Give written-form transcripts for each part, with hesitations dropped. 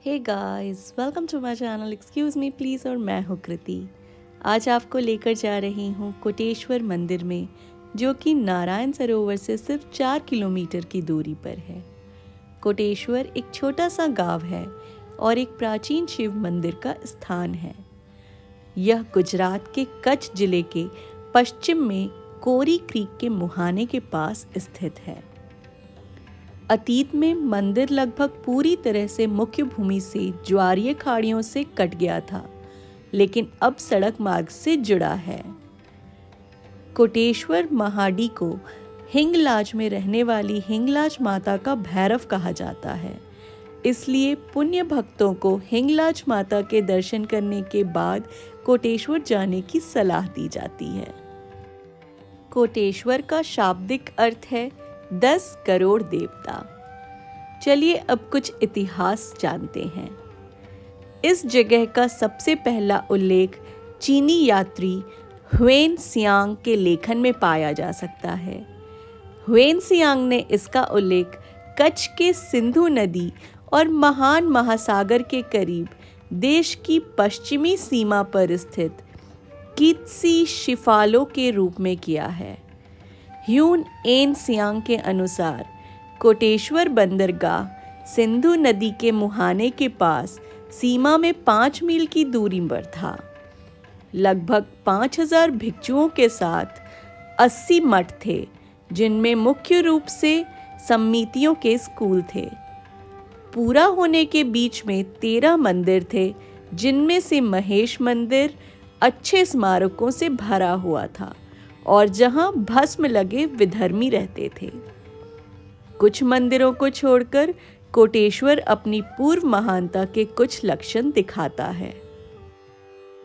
Hey guys, welcome to my channel excuse me please. और मैं हूँ कृति। आज आपको लेकर जा रही हूँ कोटेश्वर मंदिर में, जो कि नारायण सरोवर से सिर्फ 4 किलोमीटर की दूरी पर है। कोटेश्वर एक छोटा सा गांव है और एक प्राचीन शिव मंदिर का स्थान है। यह गुजरात के कच्छ जिले के पश्चिम में कोरी क्रीक के मुहाने के पास स्थित है। अतीत में मंदिर लगभग पूरी तरह से मुख्य भूमि से ज्वारीय खाड़ियों से कट गया था, लेकिन अब सड़क मार्ग से जुड़ा है। कोटेश्वर महाडी को हिंगलाज में रहने वाली हिंगलाज माता का भैरव कहा जाता है। इसलिए पुण्य भक्तों को हिंगलाज माता के दर्शन करने के बाद कोटेश्वर जाने की सलाह दी जाती है। कोटेश्वर का शाब्दिक अर्थ है 10 करोड़ देवता। चलिए अब कुछ इतिहास जानते हैं। इस जगह का सबसे पहला उल्लेख चीनी यात्री ह्वेन सियांग के लेखन में पाया जा सकता है। ह्वेन सियांग ने इसका उल्लेख कच्छ के सिंधु नदी और महान महासागर के करीब देश की पश्चिमी सीमा पर स्थित कीत्सी शिफालो के रूप में किया है। ह्यून एन सियांग के अनुसार कोटेश्वर बंदरगाह सिंधु नदी के मुहाने के पास सीमा में 5 मील की दूरी पर था। लगभग 5000 भिक्षुओं के साथ 80 मठ थे, जिनमें मुख्य रूप से समितियों के स्कूल थे। पूरा होने के बीच में 13 मंदिर थे, जिनमें से महेश मंदिर अच्छे स्मारकों से भरा हुआ था और जहां भस्म लगे विधर्मी रहते थे। कुछ मंदिरों को छोड़कर कोटेश्वर अपनी पूर्व महानता के कुछ लक्षण दिखाता है।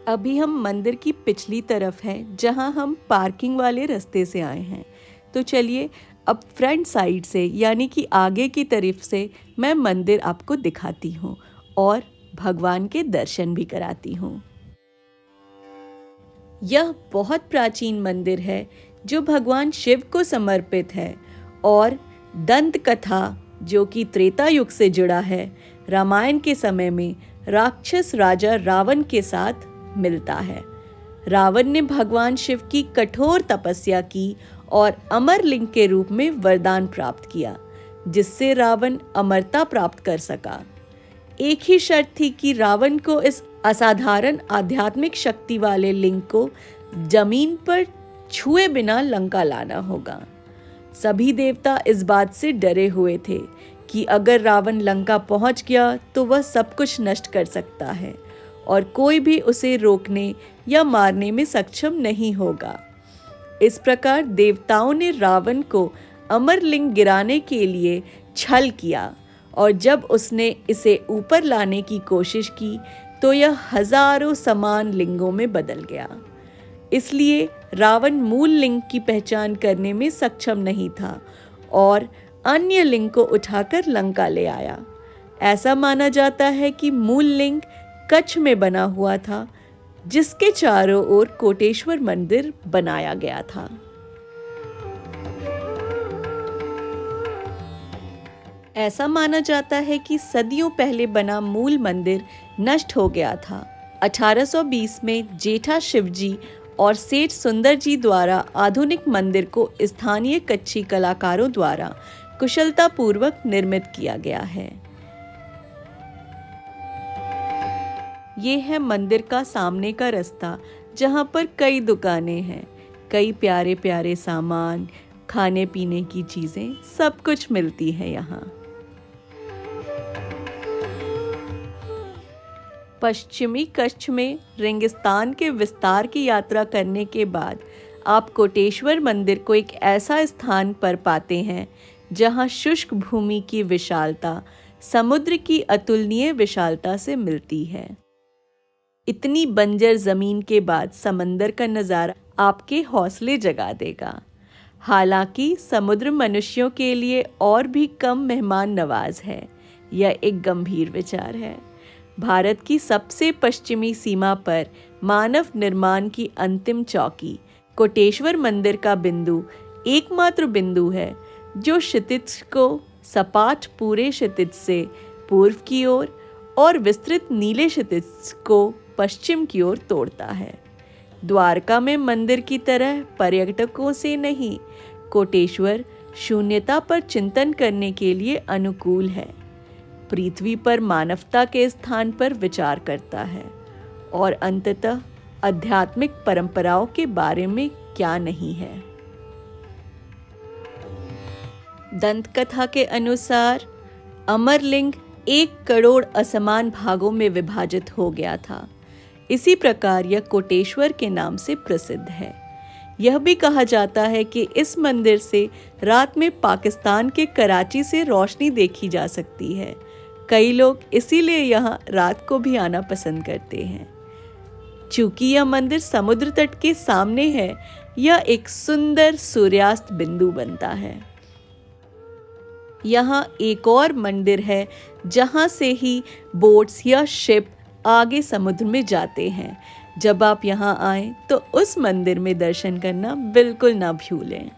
अभी हम मंदिर की पिछली तरफ हैं, जहां हम पार्किंग वाले रास्ते से आए हैं। तो चलिए अब फ्रंट साइड से यानी कि आगे की तरफ से मैं मंदिर आपको दिखाती हूँ और भगवान के दर्शन भी कराती हूँ। यह बहुत प्राचीन मंदिर है जो भगवान शिव को समर्पित है और दंत कथा, जो कि त्रेता युग से जुड़ा है, रामायण के समय में राक्षस राजा रावण के साथ मिलता है। रावण ने भगवान शिव की कठोर तपस्या की और अमर लिंग के रूप में वरदान प्राप्त किया, जिससे रावण अमरता प्राप्त कर सका। एक ही शर्त थी कि रावण को इस असाधारण आध्यात्मिक शक्ति वाले लिंग को जमीन पर छुए बिना लंका लाना होगा। सभी देवता इस बात से डरे हुए थे कि अगर रावण लंका पहुंच गया तो वह सब कुछ नष्ट कर सकता है और कोई भी उसे रोकने या मारने में सक्षम नहीं होगा। इस प्रकार देवताओं ने रावण को अमरलिंग गिराने के लिए छल किया और जब उसने इसे ऊपर लाने की कोशिश की तो यह हजारों समान लिंगों में बदल गया। इसलिए रावण मूल लिंग की पहचान करने में सक्षम नहीं था और अन्य लिंग को उठाकर लंका ले आया। ऐसा माना जाता है कि मूल लिंग कच्छ में बना हुआ था, जिसके चारों ओर कोटेश्वर मंदिर बनाया गया था। ऐसा माना जाता है कि सदियों पहले बना मूल मंदिर नष्ट हो गया था। 1820 में जेठा शिवजी और सेठ सुंदर जी द्वारा आधुनिक मंदिर को स्थानीय कच्ची कलाकारों द्वारा कुशलतापूर्वक निर्मित किया गया है। ये है मंदिर का सामने का रास्ता, जहां पर कई दुकानें हैं। कई प्यारे प्यारे सामान, खाने पीने की चीजें, सब कुछ मिलती है यहाँ। पश्चिमी कच्छ में रेगिस्तान के विस्तार की यात्रा करने के बाद आप कोटेश्वर मंदिर को एक ऐसा स्थान पर पाते हैं जहां शुष्क भूमि की विशालता समुद्र की अतुलनीय विशालता से मिलती है। इतनी बंजर जमीन के बाद समंदर का नज़ारा आपके हौसले जगा देगा। हालांकि समुद्र मनुष्यों के लिए और भी कम मेहमान नवाज है, यह एक गंभीर विचार है। भारत की सबसे पश्चिमी सीमा पर मानव निर्माण की अंतिम चौकी कोटेश्वर मंदिर का बिंदु एकमात्र बिंदु है जो क्षितिज को सपाट पूरे क्षितिज से पूर्व की ओर और विस्तृत नीले क्षितिज को पश्चिम की ओर तोड़ता है। द्वारका में मंदिर की तरह पर्यटकों से नहीं, कोटेश्वर शून्यता पर चिंतन करने के लिए अनुकूल है। पृथ्वी पर मानवता के स्थान पर विचार करता है और अंततः आध्यात्मिक परंपराओं के बारे में क्या नहीं है। दंतकथा के अनुसार अमरलिंग 1 करोड़ असमान भागों में विभाजित हो गया था। इसी प्रकार यह कोटेश्वर के नाम से प्रसिद्ध है। यह भी कहा जाता है कि इस मंदिर से रात में पाकिस्तान के कराची से रोशनी देखी जा सकती है। कई लोग इसीलिए यहाँ रात को भी आना पसंद करते हैं। चूंकि यह मंदिर समुद्र तट के सामने है, यह एक सुंदर सूर्यास्त बिंदु बनता है। यहाँ एक और मंदिर है जहाँ से ही बोट्स या शिप आगे समुद्र में जाते हैं। जब आप यहाँ आएं तो उस मंदिर में दर्शन करना बिल्कुल ना भूलें।